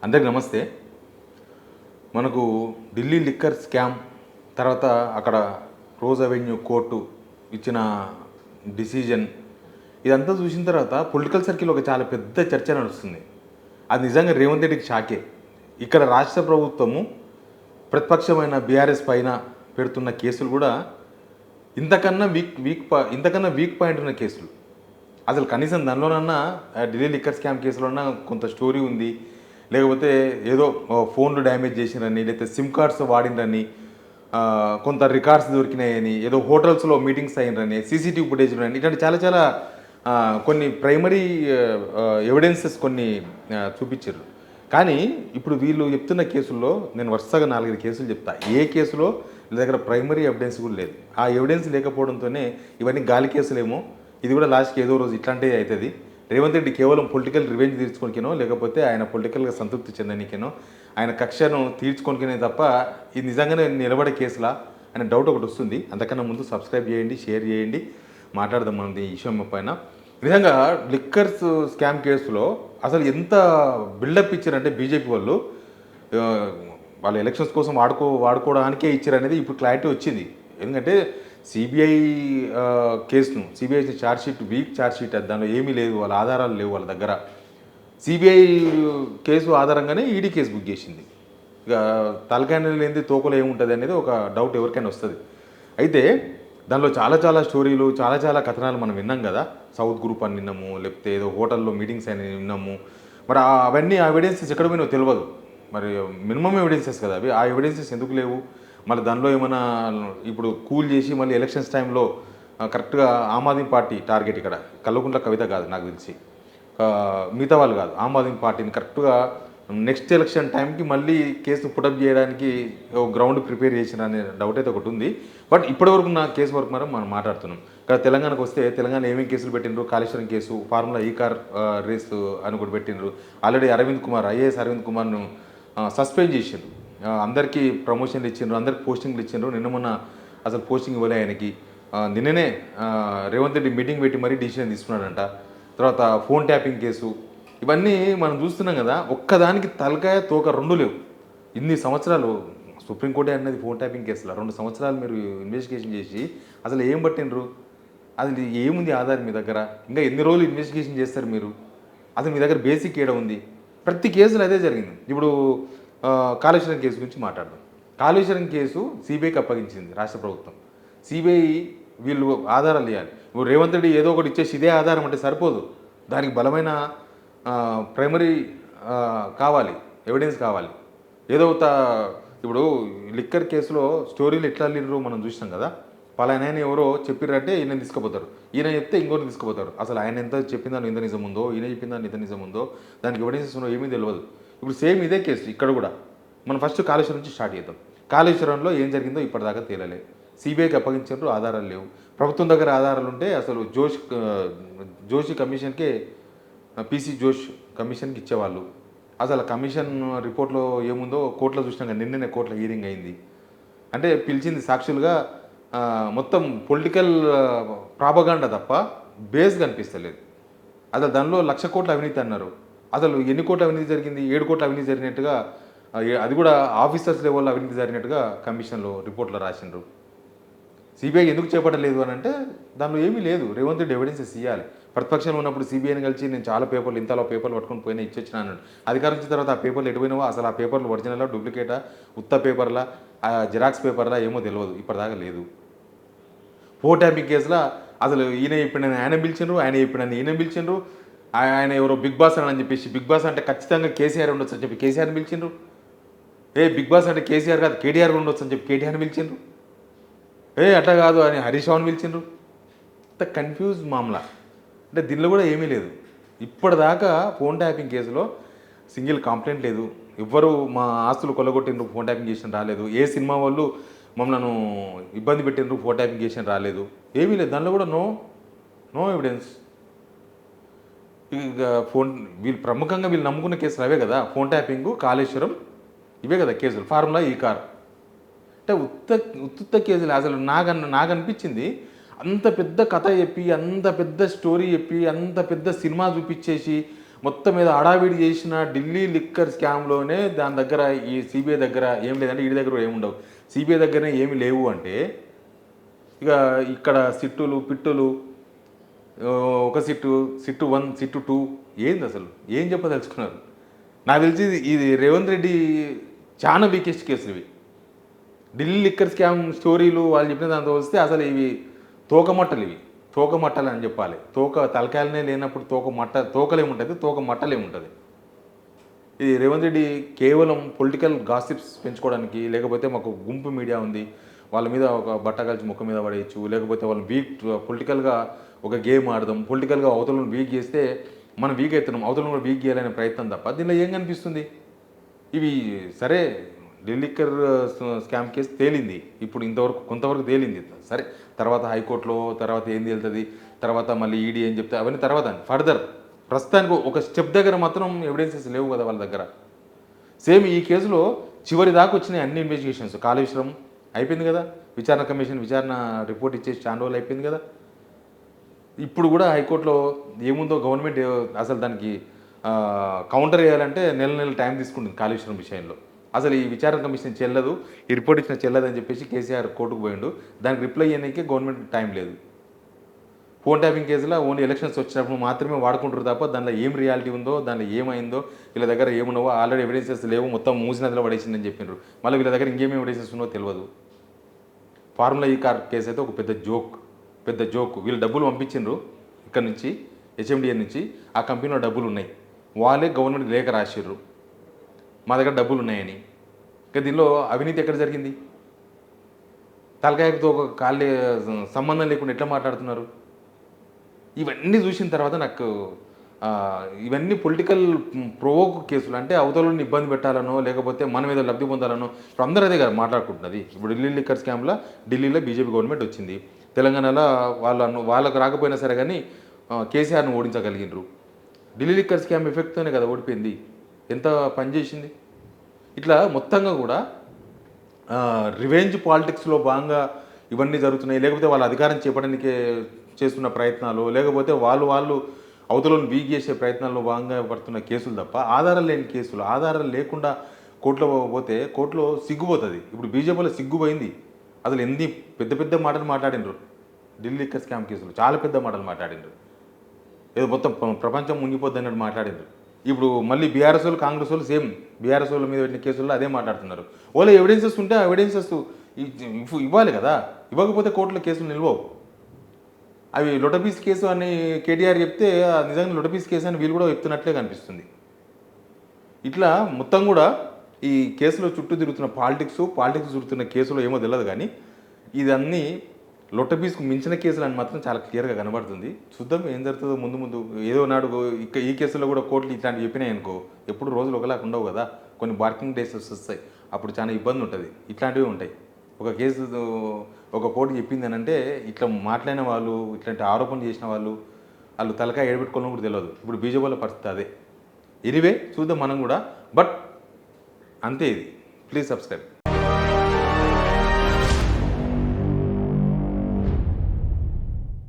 అందరికి నమస్తే. మనకు ఢిల్లీ లిక్కర్ స్కామ్ తర్వాత అక్కడ రోజ్ అవెన్యూ కోర్టు ఇచ్చిన డిసిజన్ ఇదంతా చూసిన తర్వాత పొలిటికల్ సర్కిల్ ఒక చాలా పెద్ద చర్చ నడుస్తుంది. అది నిజంగా రేవంత్ రెడ్డికి షాకే. ఇక్కడ రాష్ట్ర ప్రభుత్వము ప్రతిపక్షమైన బీఆర్ఎస్ పైన పెడుతున్న కేసులు కూడా ఇంతకన్నా వీక్ పాయింట్ ఉన్న కేసులు. అసలు కనీసం దానిలోనన్నా ఢిల్లీ లిక్కర్ స్కామ్ కేసులోనన్నా కొంత స్టోరీ ఉంది, లేకపోతే ఏదో ఫోన్లు డ్యామేజ్ చేసినని, లేకపోతే సిమ్ కార్డ్స్ వాడినని, కొంత రికార్డ్స్ దొరికినాయని, ఏదో హోటల్స్లో మీటింగ్స్ అయినని, సీసీటీవీ ఫుటేజ్ ఉన్నాయని, ఇట్లాంటి చాలా చాలా కొన్ని ప్రైమరీ ఎవిడెన్సెస్ కొన్ని చూపించారు. కానీ ఇప్పుడు వీళ్ళు చెప్తున్న కేసుల్లో నేను వరుసగా 4-5 కేసులు చెప్తా. ఏ కేసులో వీళ్ళ దగ్గర ప్రైమరీ ఎవిడెన్స్ కూడా లేదు. ఆ ఎవిడెన్స్ లేకపోవడంతోనే ఇవన్నీ గాలి కేసులేమో, ఇది కూడా లాస్ట్కి ఏదో రోజు ఇట్లాంటివి అవుతుంది. రేవంత్ రెడ్డి కేవలం పొలిటికల్ రివెంజ్ తీర్చుకోనికేనో, లేకపోతే ఆయన పొలిటికల్గా సంతృప్తి చెందనికేనో, ఆయన కక్షను తీర్చుకోనికనే తప్ప ఇది నిజంగానే నిలబడే కేసులా అనే డౌట్ ఒకటి వస్తుంది. అంతకన్నా ముందు సబ్స్క్రైబ్ చేయండి, షేర్ చేయండి, మాట్లాడదాం మనం ఈ విషయం పైన. నిజంగా లిక్కర్స్ స్కామ్ కేసులో అసలు ఎంత బిల్డప్ ఇచ్చారంటే బీజేపీ వాళ్ళు ఎలక్షన్స్ కోసం వాడుకోవడానికే ఇచ్చారనేది ఇప్పుడు క్లారిటీ వచ్చింది. ఎందుకంటే సిబిఐ కేసును, సిబిఐ ఛార్జ్షీట్ వీక్ ఛార్జ్షీట్, దానిలో ఏమీ లేదు, వాళ్ళ ఆధారాలు లేవు వాళ్ళ దగ్గర. సిబిఐ కేసు ఆధారంగానే ఈడీ కేసు బుక్ చేసింది. ఇక తలకాయ లేనిది తోకలో ఏముంటుంది అనేది ఒక డౌట్ ఎవరికైనా వస్తుంది. అయితే దానిలో చాలా చాలా స్టోరీలు, చాలా చాలా కథనాలు మనం విన్నాం కదా. సౌత్ గ్రూప్ అని విన్నాము, లేకపోతే ఏదో హోటల్లో మీటింగ్స్ అని విన్నాము. మరి అవన్నీ ఆ ఎవిడెన్సెస్ ఎక్కడ పోయినో తెలియదు. మరి మినిమం ఎవిడెన్సెస్ కదా అవి. ఆ ఎవిడెన్సెస్ ఎందుకు లేవు? మళ్ళీ దానిలో ఏమైనా ఇప్పుడు కూల్ చేసి మళ్ళీ ఎలక్షన్స్ టైంలో కరెక్ట్గా ఆమ్ ఆద్మీ పార్టీ టార్గెట్, ఇక్కడ కల్వకుంట్ల కవిత కాదు నాకు తెలిసి, మిగతా వాళ్ళు కాదు, ఆమ్ ఆద్మీ పార్టీని కరెక్ట్గా నెక్స్ట్ ఎలక్షన్ టైంకి మళ్ళీ కేసు పుటప్ చేయడానికి గ్రౌండ్ ప్రిపేర్ చేసిన అనే డౌట్ అయితే ఒకటి ఉంది. బట్ ఇప్పటివరకు నా కేసు వరకు మనం మాట్లాడుతున్నాం. ఇక్కడ తెలంగాణకు వస్తే తెలంగాణ ఏమేమి కేసులు పెట్టిండ్రు? కాళేశ్వరం కేసు, ఫార్ములా ఈ కార్ రేస్ అని కూడా పెట్టిండ్రు. ఆల్రెడీ ఐఏఎస్ అరవింద్ కుమార్ను సస్పెండ్ చేసిండ్రు. అందరికీ ప్రమోషన్లు ఇచ్చిండ్రు, అందరికి పోస్టింగ్లు ఇచ్చిండ్రు. నిన్న మొన్న అసలు పోస్టింగ్ ఇవ్వలే ఆయనకి. నిన్ననే రేవంత్ రెడ్డి మీటింగ్ పెట్టి మరీ డిసిషన్ తీసుకున్నాడంట. తర్వాత ఫోన్ ట్యాపింగ్ కేసు, ఇవన్నీ మనం చూస్తున్నాం కదా. ఒక్కదానికి తలకాయ తోక రెండు లేవు. ఇన్ని సంవత్సరాలు సుప్రీంకోర్టే అన్నది ఫోన్ ట్యాపింగ్ కేసులో 2 సంవత్సరాలు మీరు ఇన్వెస్టిగేషన్ చేసి అసలు ఏం పట్టినరు? అది ఏముంది ఆధార్ మీ దగ్గర? ఇంకా ఎన్ని రోజులు ఇన్వెస్టిగేషన్ చేస్తారు మీరు? అసలు మీ దగ్గర బేసిక్ ఏడ ఉంది? ప్రతి కేసులో అదే జరిగింది. ఇప్పుడు కాళేశ్వరం కేసు గురించి మాట్లాడదాం. కాళేశ్వరం కేసు సిబిఐకి అప్పగించింది రాష్ట్ర ప్రభుత్వం. సిబిఐ వీళ్ళు ఆధారాలు ఇవ్వాలి. ఇప్పుడు రేవంత్ రెడ్డి ఏదో ఒకటి ఇచ్చేసి ఇదే ఆధారం అంటే సరిపోదు. దానికి బలమైన ప్రైమరీ కావాలి, ఎవిడెన్స్ కావాలి. ఏదో ఇప్పుడు లిక్కర్ కేసులో స్టోరీలు ఎట్లా వెళ్ళిర్రు మనం చూసినాం కదా. పలానా ఆయన ఎవరో చెప్పిర్రంటే ఈయన తీసుకుపోతారు, ఈయన చెప్తే ఇంకోటి తీసుకుపోతారు. అసలు ఆయన ఎంత చెప్పిందని ఎంత నిజం ఉందో, ఈయన చెప్పిందని ఎంత నిజం ఉందో, దానికి ఎవిడెన్సెస్ ఉన్నో ఏమీ తెలియదు. ఇప్పుడు సేమ్ ఇదే కేసు ఇక్కడ కూడా. మనం ఫస్ట్ కాళేశ్వరం నుంచి స్టార్ట్ చేద్దాం. కాళేశ్వరంలో ఏం జరిగిందో ఇప్పటిదాకా తేలలే. సిబిఐకి అప్పగించారు, ఆధారాలు లేవు. ప్రభుత్వం దగ్గర ఆధారాలు ఉంటే అసలు జోషి కమిషన్కే, పీసీ జోష్ కమిషన్కి ఇచ్చేవాళ్ళు. అసలు కమిషన్ రిపోర్ట్లో ఏముందో కోర్టులో చూసినాక నిన్ననే కోర్టులో హీరింగ్ అయింది. అంటే పిలిచింది సాక్షులుగా మొత్తం పొలిటికల్ ప్రాపగాండా తప్ప బేస్ కనిపిస్తలేదు. అసలు దానిలో 1,00,000 కోట్ల అవినీతి అన్నారు. అసలు ఎన్ని కోట్ల అవినీతి జరిగింది? 7 కోట్ల అవినీతి జరిగినట్టుగా, అది కూడా ఆఫీసర్స్ లెవెల్లో అవినీతి జరిగినట్టుగా కమిషన్లో రిపోర్ట్లో రాసిండ్రు. సిబిఐ ఎందుకు చేపట్టలేదు అని అంటే దానిలో ఏమీ లేదు. రేవంత్ రెడ్డి ఎవిడెన్సెస్ ఇవ్వాలి. ప్రతిపక్షంలో ఉన్నప్పుడు సిబిఐని కలిసి నేను చాలా పేపర్లు, ఇంతలో పేపర్లు పట్టుకొని పోయినా ఇచ్చొచ్చిన అన్నాడు. అధికారం వచ్చిన తర్వాత ఆ పేపర్లు ఎటుపోయినావో, అసలు ఆ పేపర్లు ఒరిజినలా డూప్లికేటా, ఉత్త పేపర్లా, జిరాక్స్ పేపర్లా ఏమో తెలియదు, ఇప్పటిదాకా లేదు. ఫోన్ ట్యాపింగ్ కేసులో అసలు ఈయన చెప్పిన ఆయన పిలిచిండ్రు, ఆయన చెప్పిన ఈయన పిలిచిండ్రు. ఆయన ఎవరో బిగ్ బాస్ అని చెప్పేసి, బిగ్ బాస్ అంటే ఖచ్చితంగా కేసీఆర్ ఉండొచ్చు అని చెప్పి కేసీఆర్ని పిలిచిండ్రు. బిగ్ బాస్ అంటే కేసీఆర్ కాదు కేటీఆర్ ఉండొచ్చు అని చెప్పి కేటీఆర్ని పిలిచిండ్రు. అట్లా కాదు అని హరీష్ రావుని పిలిచిండ్రు. అంత కన్ఫ్యూజ్ మామలా. అంటే దీనిలో కూడా ఏమీ లేదు. ఇప్పటిదాకా ఫోన్ ట్యాపింగ్ కేసులో సింగిల్ కంప్లైంట్ లేదు. ఎవ్వరు మా ఆస్తులు కొల్లగొట్టిండ్రు, ఫోన్ ట్యాపింగ్ చేసిన రాలేదు. ఏ సినిమా వాళ్ళు మమ్మల్ని ఇబ్బంది పెట్టిండ్రు, ఫోన్ ట్యాపింగ్ చేసిన రాలేదు, ఏమీ లేదు. దానిలో కూడా నో ఎవిడెన్స్. ఇక వీళ్ళు ప్రముఖంగా వీళ్ళు నమ్ముకున్న కేసులు అవే కదా. ఫోన్ ట్యాపింగ్, కాళేశ్వరం, ఇవే కదా కేసులు. ఫార్ములా ఈ కార్ అంటే ఉత్త కేసులు. అసలు నాకు అనిపించింది అంత పెద్ద కథ చెప్పి, అంత పెద్ద స్టోరీ చెప్పి, అంత పెద్ద సినిమా చూపించేసి మొత్తం మీద హడావిడి చేసిన ఢిల్లీ లిక్కర్ స్కామ్లోనే దాని దగ్గర ఈ సిబిఐ దగ్గర ఏం లేదంటే వీడి దగ్గర ఏముండవు, సిబిఐ దగ్గరనే ఏమి లేవు అంటే ఇక ఇక్కడ సిట్టులు పిట్టులు ఒక సిట్టు 1 సిట్టు 2 ఏంది అసలు ఏం చెప్పదలుచుకున్నారు? నాకు తెలిసి ఇది రేవంత్ రెడ్డి చాలా వీకెస్ట్ కేసులు ఇవి. ఢిల్లీ లిక్కర్ స్కామ్ స్టోరీలు వాళ్ళు చెప్పిన దాంతో వస్తే అసలు ఇవి తోకమట్టలు, ఇవి తోకమట్టలు అని చెప్పాలి. తలకాయలనే లేనప్పుడు తోకలేముంటుంది, తోక మట్టలేముంటుంది. ఇది రేవంత్ రెడ్డి కేవలం పొలిటికల్ గాసిప్స్ పెంచుకోవడానికి, లేకపోతే మాకు గుంపు మీడియా ఉంది వాళ్ళ మీద ఒక బట్ట కలిసి ముఖం మీద పడేయచ్చు, లేకపోతే వాళ్ళని వీక్ పొలిటికల్గా ఒక గేమ్ ఆడదాం, పొలిటికల్గా అవతలను వీక్ చేస్తే మనం వీక్ అవుతున్నాం, అవతలను కూడా వీక్ చేయాలనే ప్రయత్నం తప్ప దీనిలో ఏం కనిపిస్తుంది? ఇవి సరే ఢిల్లీ లిక్కర్ స్కామ్ కేసు తేలింది, ఇప్పుడు కొంతవరకు తేలింది. సరే తర్వాత హైకోర్టులో తర్వాత ఏం తేలుతుంది, తర్వాత మళ్ళీ ఈడీ ఏం చెప్తే అవన్నీ తర్వాత ఫర్దర్. ప్రస్తుతానికి ఒక స్టెప్ దగ్గర మాత్రం ఎవిడెన్సెస్ లేవు కదా వాళ్ళ దగ్గర. సేమ్ ఈ కేసులో చివరి దాకా వచ్చినాయి అన్ని ఇన్వెస్టిగేషన్స్. కాళేశ్వరం అయిపోయింది కదా, విచారణ కమిషన్ విచారణ రిపోర్ట్ ఇచ్చేసి చాలా రోజులు అయిపోయింది కదా. ఇప్పుడు కూడా హైకోర్టులో ఏముందో గవర్నమెంట్ అసలు దానికి కౌంటర్ చేయాలంటే నెల టైం తీసుకుంటుంది కాళేశ్వరం విషయంలో. అసలు ఈ విచారణ కమిషన్ చెల్లదు, ఈ రిపోర్ట్ ఇచ్చిన చెల్లదని చెప్పేసి కేసీఆర్ కోర్టుకు పోయిండు. దానికి రిప్లై చేయడానికి గవర్నమెంట్ టైం లేదు. ఫోన్ ట్యాపింగ్ కేసులో ఓన్లీ ఎలక్షన్స్ వచ్చినప్పుడు మాత్రమే వాడుకుంటారు తప్ప దానిలో ఏం రియాలిటీ ఉందో, దానిలో ఏమైందో, వీళ్ళ దగ్గర ఏమున్నావో ఆల్రెడీ ఎవిడెన్సెస్ లేవు, మొత్తం మూసినదిలో పడేసిందని చెప్పినారు. మళ్ళీ వీళ్ళ దగ్గర ఇంకేమేమి ఎవిడెన్సెస్ ఉన్నో తెలియదు. ఫార్ములా ఈ కార్ కేసు అయితే ఒక పెద్ద జోక్. వీళ్ళు డబ్బులు పంపించిండ్రు ఇక్కడ నుంచి, హెచ్ఎండిఎన్ నుంచి. ఆ కంపెనీలో డబ్బులు ఉన్నాయి, వాళ్ళే గవర్నమెంట్ లేఖ రాసిర్రు మా దగ్గర డబ్బులు ఉన్నాయని. ఇంకా దీనిలో అవినీతి ఎక్కడ జరిగింది? తలకాయతో ఒక సంబంధం లేకుండా ఎట్లా మాట్లాడుతున్నారు? ఇవన్నీ చూసిన తర్వాత నాకు ఇవన్నీ పొలిటికల్ ప్రోవోక్ కేసులు. అంటే అవతలని ఇబ్బంది పెట్టాలనో, లేకపోతే మనం ఏదో లబ్ధి పొందాలనో. ఇప్పుడు అందరూ అదే కదా మాట్లాడుకుంటున్నది. ఇప్పుడు ఢిల్లీ లిక్కర్ స్కామ్లో ఢిల్లీలో బీజేపీ గవర్నమెంట్ వచ్చింది, తెలంగాణలో వాళ్ళకు రాకపోయినా సరే కానీ కేసీఆర్ను ఓడించగలిగినరు. ఢిల్లీ లిక్కర్ స్కామ్ ఎఫెక్ట్తోనే కదా ఓడిపోయింది. ఎంత పనిచేసింది? ఇట్లా మొత్తంగా కూడా రివెంజ్ పాలిటిక్స్లో భాగంగా ఇవన్నీ జరుగుతున్నాయి. లేకపోతే వాళ్ళ అధికారం చేపట్టడానికి చేస్తున్న ప్రయత్నాలు, లేకపోతే వాళ్ళు అవతలను వీక్ చేసే ప్రయత్నాల్లో భాగంగా పడుతున్న కేసులు తప్ప ఆధారాలు లేని కేసులు. ఆధారాలు లేకుండా కోర్టులో పోతే కోర్టులో సిగ్గుపోతుంది. ఇప్పుడు బీజేపీలో సిగ్గుపోయింది. అసలు ఎన్ని పెద్ద మాటలు మాట్లాడినరు ఢిల్లీ లిక్కర్ స్కామ్ కేసులు, చాలా పెద్ద మాటలు మాట్లాడినరు. ఏదో మొత్తం ప్రపంచం మునిగిపోద్ది అన్నట్టు మాట్లాడినరు. ఇప్పుడు మళ్ళీ బీఆర్ఎస్ వాళ్ళు కాంగ్రెస్ వాళ్ళు సేమ్ బీఆర్ఎస్ వాళ్ళ మీద పెట్టిన కేసుల్లో అదే మాట్లాడుతున్నారు. వాళ్ళు ఎవిడెన్సెస్ ఉంటే ఆ ఎవిడెన్సెస్ ఇవ్వాలి కదా, ఇవ్వకపోతే కోర్టులో కేసులు నిలవవు. అవి లొటపీస్ కేసు అని కేటీఆర్ చెప్తే నిజంగా లొటపీస్ కేసు అని వీళ్ళు కూడా చెప్తున్నట్లే కనిపిస్తుంది. ఇట్లా మొత్తం కూడా ఈ కేసులో చుట్టూ తిరుగుతున్న పాలిటిక్స్ జరుగుతున్న కేసులో ఏమో తెలియదు కానీ ఇదన్నీ లొట్టపీస్కు మించిన కేసులు అని మాత్రం చాలా క్లియర్గా కనబడుతుంది. చూద్దాం ఏం జరుగుతుందో ముందు. ఏదో నాడు ఈ కేసులో కూడా కోర్టులు ఇట్లాంటివి చెప్పినాయి అనుకో, ఎప్పుడు రోజులు ఒకలాగా ఉండవు కదా, కొన్ని బార్కింగ్ డేస్ వస్తాయి, అప్పుడు చాలా ఇబ్బంది ఉంటుంది. ఇట్లాంటివి ఉంటాయి. ఒక కేసు ఒక కోర్టు చెప్పింది అని అంటే ఇట్లా మాట్లాడిన వాళ్ళు, ఇట్లాంటి ఆరోపణలు చేసిన వాళ్ళు తలకాయ ఏడబెట్టుకోవడం కూడా తెలియదు. ఇప్పుడు బీజేపీల పరిస్థితి అదే. ఎనివే చూద్దాం మనం కూడా. బట్ అంతే, ఇది ప్లీజ్ సబ్స్క్రైబ్.